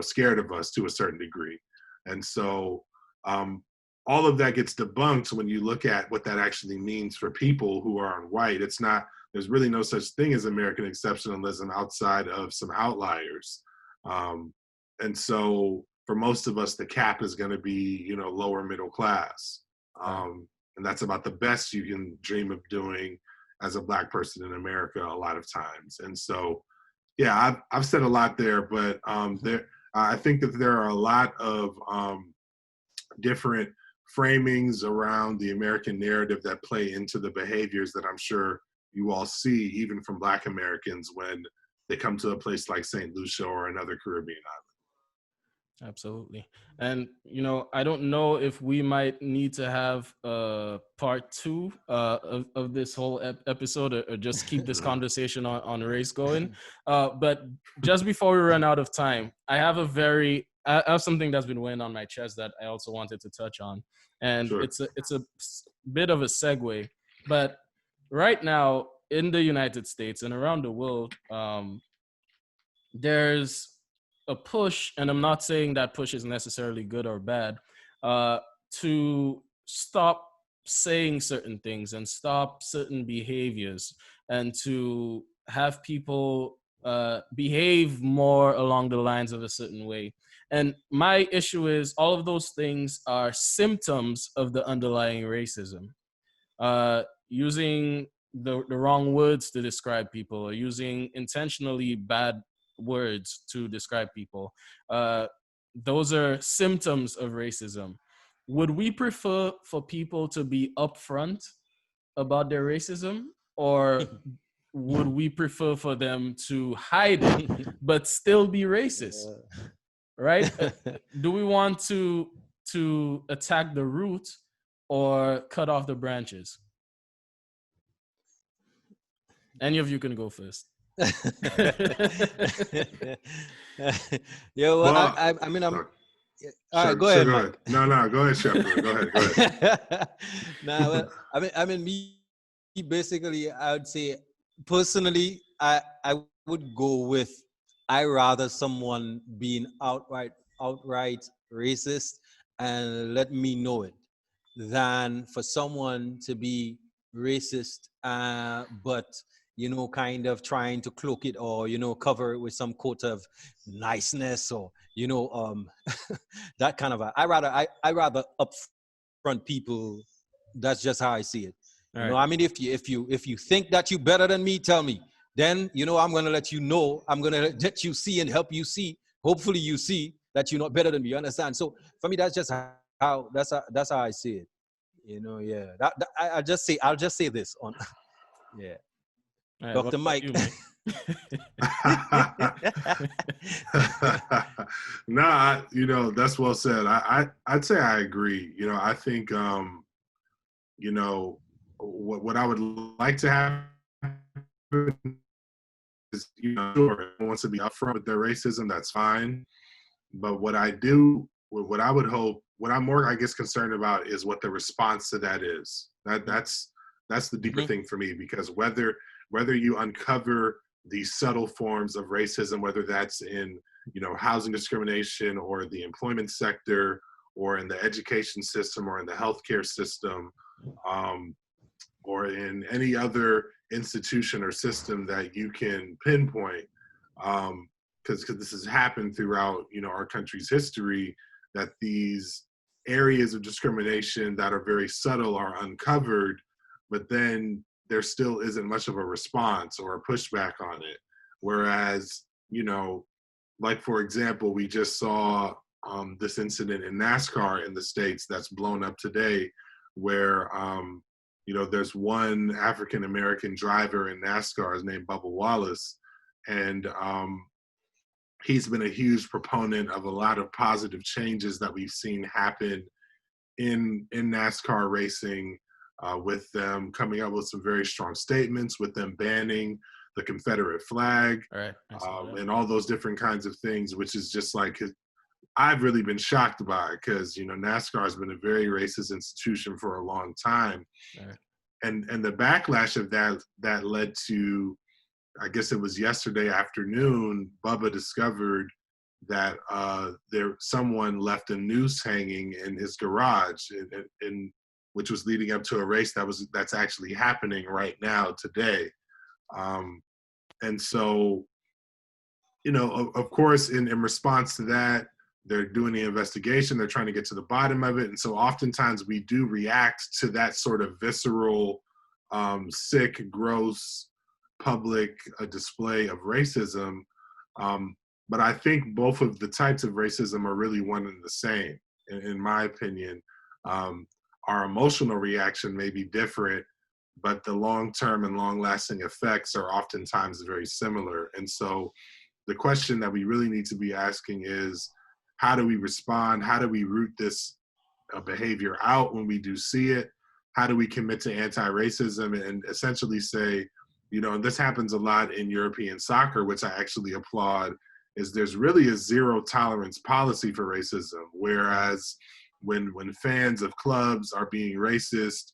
scared of us to a certain degree. And so all of that gets debunked when you look at what that actually means for people who aren't white. There's really no such thing as American exceptionalism outside of some outliers. And so for most of us, the cap is going to be, lower middle class. And that's about the best you can dream of doing as a Black person in America a lot of times. And so, yeah, I've said a lot there, but I think that there are a lot of different framings around the American narrative that play into the behaviors that I'm sure you all see, even from Black Americans, when they come to a place like St. Lucia or another Caribbean island. Absolutely. And, I don't know if we might need to have part 2 of this whole episode, or just keep this conversation on race going. But just before we run out of time, I have something that's been weighing on my chest that I also wanted to touch on. And sure. It's a bit of a segue. But right now in the United States and around the world, there's a push, and I'm not saying that push is necessarily good or bad, to stop saying certain things and stop certain behaviors, and to have people behave more along the lines of a certain way. And my issue is all of those things are symptoms of the underlying racism. Using the wrong words to describe people, or using intentionally bad words to describe people. Those are symptoms of racism. Would we prefer for people to be upfront about their racism, or would we prefer for them to hide it but still be racist? Right? Do we want to attack the root or cut off the branches? Any of you can go first. Yeah, well, Well, I mean, I'm. no, All right, go sure, ahead, go Mike. ahead. No, go ahead, Shreffler. Go ahead. Nah, well, I mean, me basically, I would say personally, I would go with I rather someone being outright racist and let me know it than for someone to be racist, but kind of trying to cloak it or cover it with some coat of niceness or that kind of. I rather upfront people. That's just how I see it. All I mean, if you think that you better than me, tell me. Then I'm gonna let you know. I'm gonna let you see and help you see. Hopefully, you see that you're not better than me. You understand? So for me, that's just how that's how I see it. Yeah. I'll just say this on. Yeah. right, Dr. Mike. you, Mike? Nah, that's well said. I'd say I agree. I think what I would like to happen is, sure, everyone wants to be upfront with their racism, that's fine. But what I would hope, what I'm more, I guess, concerned about is what the response to that is. That's the deeper thing for me, because whether you uncover these subtle forms of racism, whether that's in, housing discrimination or the employment sector or in the education system or in the healthcare system, or in any other institution or system that you can pinpoint, because this has happened throughout, our country's history, that these areas of discrimination that are very subtle are uncovered, but then there still isn't much of a response or a pushback on it. Whereas, like, for example, we just saw this incident in NASCAR in the States that's blown up today, where there's one African-American driver in NASCAR, his name Bubba Wallace, and he's been a huge proponent of a lot of positive changes that we've seen happen in NASCAR racing, with them coming up with some very strong statements, with them banning the Confederate flag, and all those different kinds of things, which is just like, I've really been shocked by it, because NASCAR has been a very racist institution for a long time, and the backlash of that led to, I guess it was yesterday afternoon, Bubba discovered that someone left a noose hanging in his garage, in which was leading up to a race that's actually happening right now today, and so, of course, in response to that, they're doing the investigation. They're trying to get to the bottom of it, and so oftentimes we do react to that sort of visceral, sick, gross, public display of racism. But I think both of the types of racism are really one and the same, in my opinion. Our emotional reaction may be different, but the long-term and long-lasting effects are oftentimes very similar. And so the question that we really need to be asking is, how do we respond? How do we root this behavior out when we do see it? How do we commit to anti-racism and essentially say, and this happens a lot in European soccer, which I actually applaud, is there's really a zero tolerance policy for racism. Whereas when fans of clubs are being racist,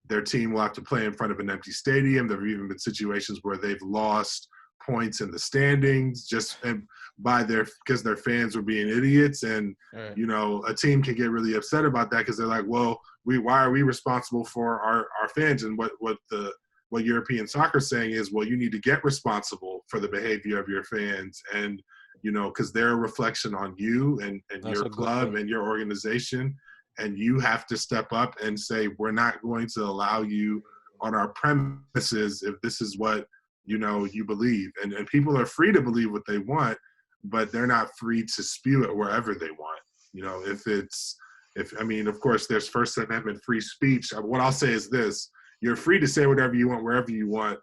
their team will have to play in front of an empty stadium. There have even been situations where they've lost points in the standings because their fans were being idiots. And, a team can get really upset about that, because they're like, well, why are we responsible for our fans? And what European soccer is saying is, well, you need to get responsible for the behavior of your fans, and because they're a reflection on you and your club and your organization, and you have to step up and say, we're not going to allow you on our premises if this is what, you know, you believe. And people are free to believe what they want, but they're not free to spew it wherever they want. You know, I mean, of course, there's First Amendment free speech. What I'll say is this: you're free to say whatever you want, wherever you want,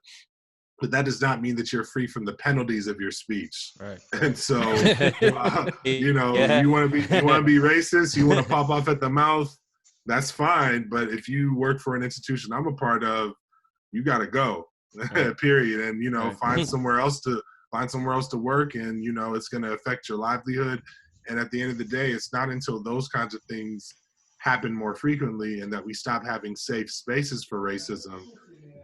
but that does not mean that you're free from the penalties of your speech. Right. And so, you know, Yeah. you want to be racist, you want to pop off at the mouth, that's fine. But if you work for an institution I'm a part of, you got to go, period. And, you know, find somewhere else to work, and, you know, it's going to affect your livelihood. And at the end of the day, it's not until those kinds of things happen more frequently and that we stop having safe spaces for racism,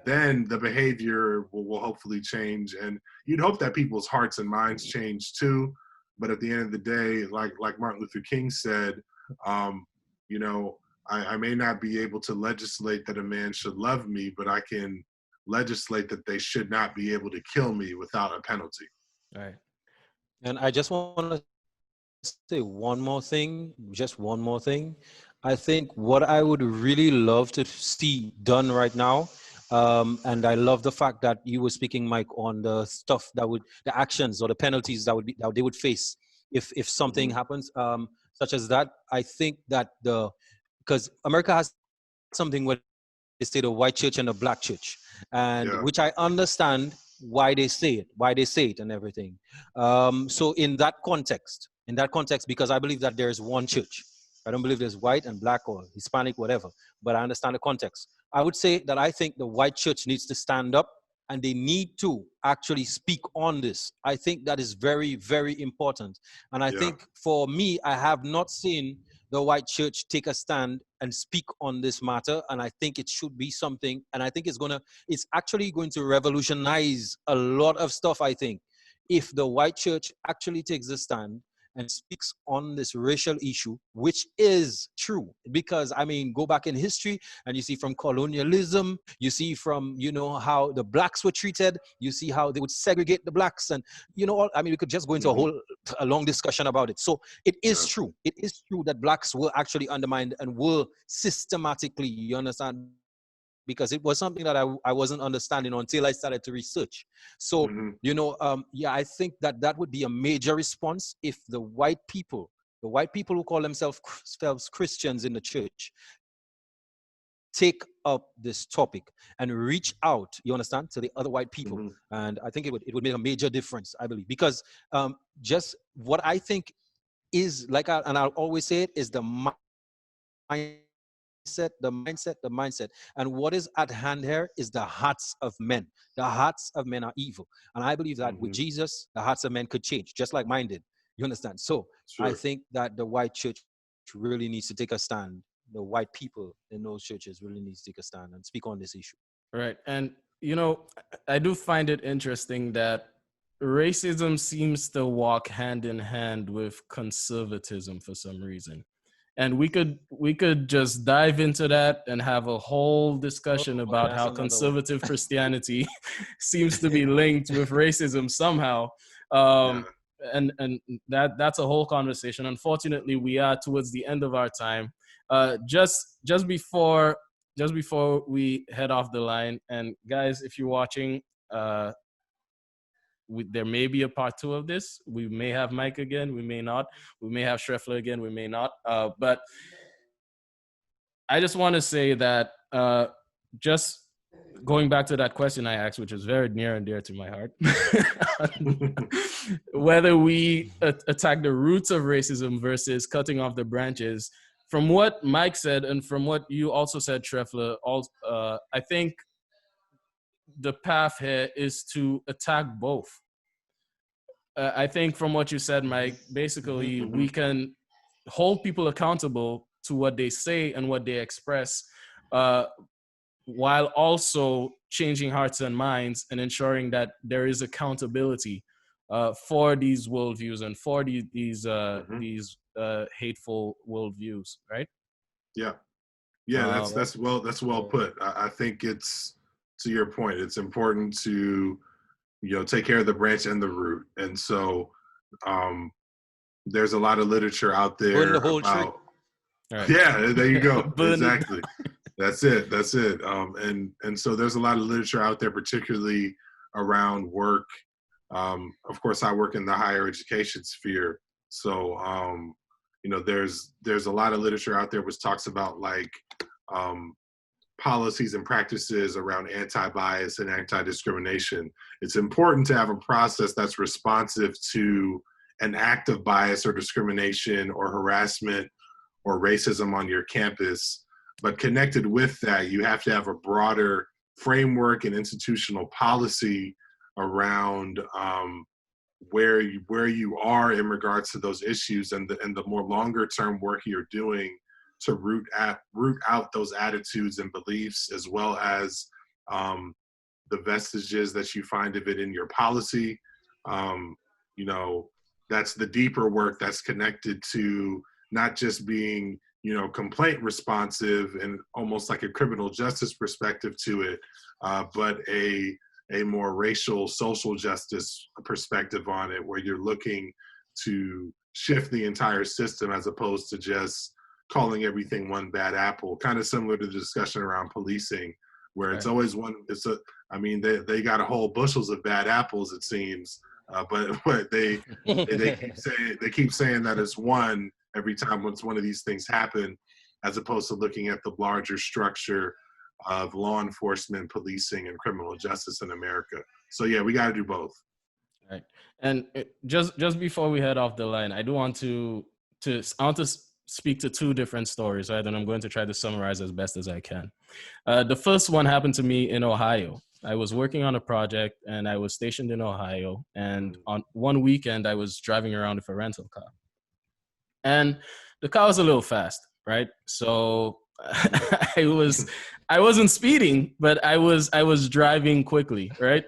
then the behavior will hopefully change. And you'd hope that people's hearts and minds change too. But at the end of the day, like Martin Luther King said, you know, I may not be able to legislate that a man should love me, but I can legislate that they should not be able to kill me without a penalty. Right. And I just want to say one more thing, just one more thing. I think what I would really love to see done right now, and I love the fact that you were speaking, Mike, on the stuff the actions or the penalties that they would face if something happens, such as that. I think that because America has something where they say the white church and the black church, and which I understand why they say it and everything. So in that context, because I believe that there is one church. I don't believe there's white and black or Hispanic, whatever, but I understand the context. I would say that I think the white church needs to stand up and they need to actually speak on this. I think that is very, very important. And I think for me, I have not seen the white church take a stand and speak on this matter. And I think it should be something, and I think it's actually going to revolutionize a lot of stuff, I think, if the white church actually takes a stand and speaks on this racial issue, which is true. Because, I mean, go back in history and you see from colonialism, you see from, you know, how the blacks were treated, you see how they would segregate the blacks, and, you know, I mean, we could just go into a long discussion about it. So it is true. It is true that blacks were actually undermined and were systematically, you understand, because it was something that I wasn't understanding until I started to research. So, you know, I think that would be a major response if the white people who call themselves Christians in the church, take up this topic and reach out, you understand, to the other white people. And I think it would make a major difference, I believe, because just what I think is, and I'll always say it, is the mindset. And what is at hand here is the hearts of men. The hearts of men are evil. And I believe that with Jesus, the hearts of men could change, just like mine did. You understand? So I think that the white church really needs to take a stand. The white people in those churches really needs to take a stand and speak on this issue. Right. And, you know, I do find it interesting that racism seems to walk hand in hand with conservatism for some reason. And we could just dive into that and have a whole discussion about how conservative Christianity seems to be linked with racism somehow. And that's a whole conversation. Unfortunately, we are towards the end of our time. Just before we head off the line, and guys, if you're watching, there may be a part 2 of this. We may have Mike again, we may not. We may have Shreffler again, we may not. But I just want to say that just going back to that question I asked, which is very near and dear to my heart, whether we attack the roots of racism versus cutting off the branches. From what Mike said and from what you also said, Shreffler, I think the path here is to attack both. I think from what you said, Mike, basically we can hold people accountable to what they say and what they express, while also changing hearts and minds and ensuring that there is accountability for these worldviews and for these hateful worldviews, right? Yeah, that's well put. I think it's, to your point, it's important to, you know, take care of the branch and the root. And so there's a lot of literature out there Burn the whole about tree. Right. Yeah, there you go. Exactly. That's it. That's it. And so there's a lot of literature out there, particularly around work. Of course, I work in the higher education sphere, so there's a lot of literature out there which talks about like policies and practices around anti-bias and anti-discrimination. It's important to have a process that's responsive to an act of bias or discrimination or harassment or racism on your campus. But connected with that, you have to have a broader framework and institutional policy around where you are in regards to those issues, and the more longer term work you're doing to root out those attitudes and beliefs, as well as the vestiges that you find of it in your policy. That's the deeper work that's connected to not just being complaint responsive and almost like a criminal justice perspective to it, but a more racial social justice perspective on it, where you're looking to shift the entire system as opposed to just calling everything one bad apple. Kind of similar to the discussion around policing, where it's always one. They got a whole bushels of bad apples, it seems, but they keep saying that it's one every time once one of these things happen, as opposed to looking at the larger structure of law enforcement, policing, and criminal justice in America. So yeah, we got to do both. Right. And just before we head off the line, I want to speak to two different stories, right? And I'm going to try to summarize as best as I can. The first one happened to me in Ohio. I was working on a project and I was stationed in Ohio. And on one weekend, I was driving around with a rental car. And the car was a little fast, right? So I wasn't speeding, but I was driving quickly, right?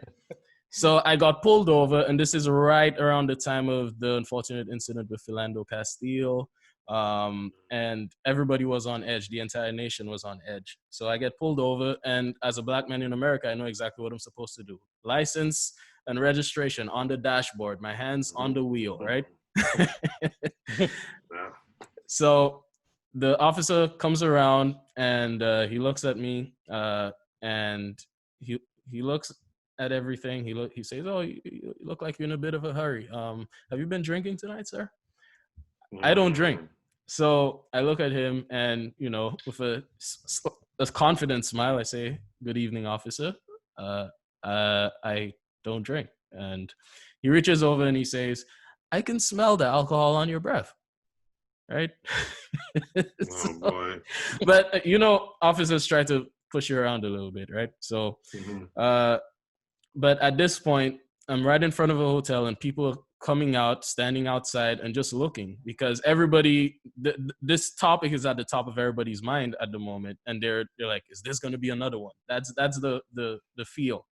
So I got pulled over, and this is right around the time of the unfortunate incident with Philando Castile. And everybody was on edge. The entire nation was on edge. So I get pulled over, and as a black man in America, I know exactly what I'm supposed to do. License and registration on the dashboard, my hands on the wheel, right? So the officer comes around and he looks at me and he looks at everything. He says, "Oh, you look like you're in a bit of a hurry. Have you been drinking tonight, sir?" I don't drink. So I look at him and, with a confident smile, I say, "Good evening, officer. I don't drink." And he reaches over and he says, "I can smell the alcohol on your breath." Right? Oh boy. But officers try to push you around a little bit, right? So but at this point, I'm right in front of a hotel and people are coming out, standing outside and just looking, because everybody, this topic is at the top of everybody's mind at the moment, and they're like, is this going to be another one? That's the feel.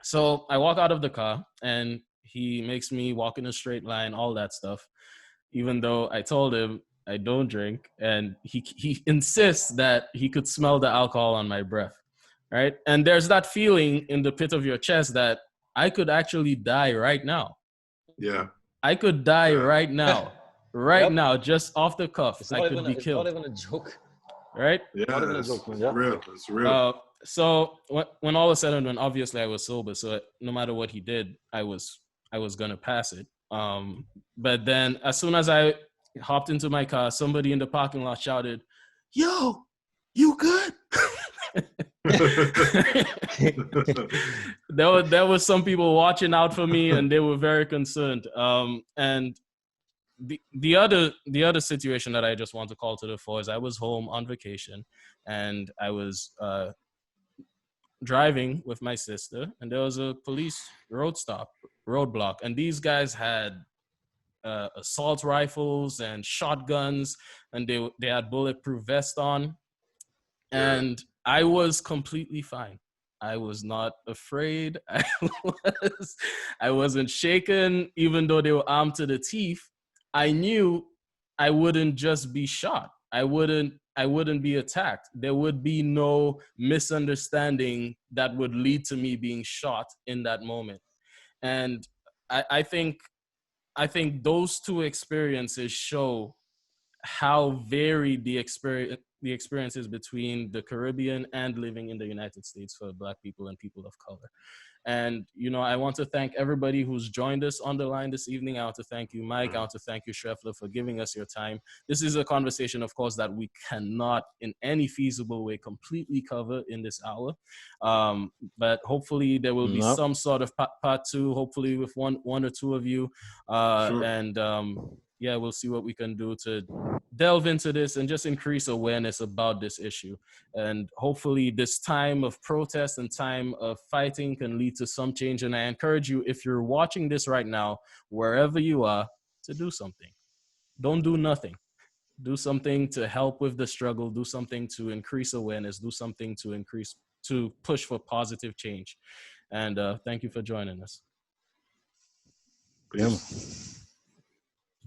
So I walk out of the car and he makes me walk in a straight line, all that stuff, even though I told him I don't drink, and he insists that he could smell the alcohol on my breath, right? And there's that feeling in the pit of your chest that I could actually die right now. Yeah. I could die right now. Now, just off the cuff. I could be killed. It's not even a joke. Right? Yeah, Not even a joke, man. Yeah. Real. It's real. So when all was said and done, obviously I was sober, so no matter what he did, I was gonna pass it. But then as soon as I hopped into my car, somebody in the parking lot shouted, "Yo, you good?" there was some people watching out for me, and they were very concerned. And the other situation that I just want to call to the fore is I was home on vacation, and I was driving with my sister, and there was a police roadblock, and these guys had assault rifles and shotguns, and they had bulletproof vests on, and I was completely fine. I was not afraid. I wasn't shaken, even though they were armed to the teeth. I knew I wouldn't just be shot. I wouldn't be attacked. There would be no misunderstanding that would lead to me being shot in that moment. And I think those two experiences show how varied the experience is between the Caribbean and living in the United States for Black people and people of color. And, you know, I want to thank everybody who's joined us on the line this evening. I want to thank you, Mike. I want to thank you, Shreffler, for giving us your time. This is a conversation, of course, that we cannot in any feasible way completely cover in this hour. But hopefully there will be some sort of part two, hopefully with one or two of you. Sure. And yeah, we'll see what we can do to delve into this and just increase awareness about this issue. And hopefully this time of protest and time of fighting can lead to some change. And I encourage you, if you're watching this right now, wherever you are, to do something. Don't do nothing. Do something to help with the struggle. Do something to increase awareness. Do something to push for positive change. And thank you for joining us. Peace.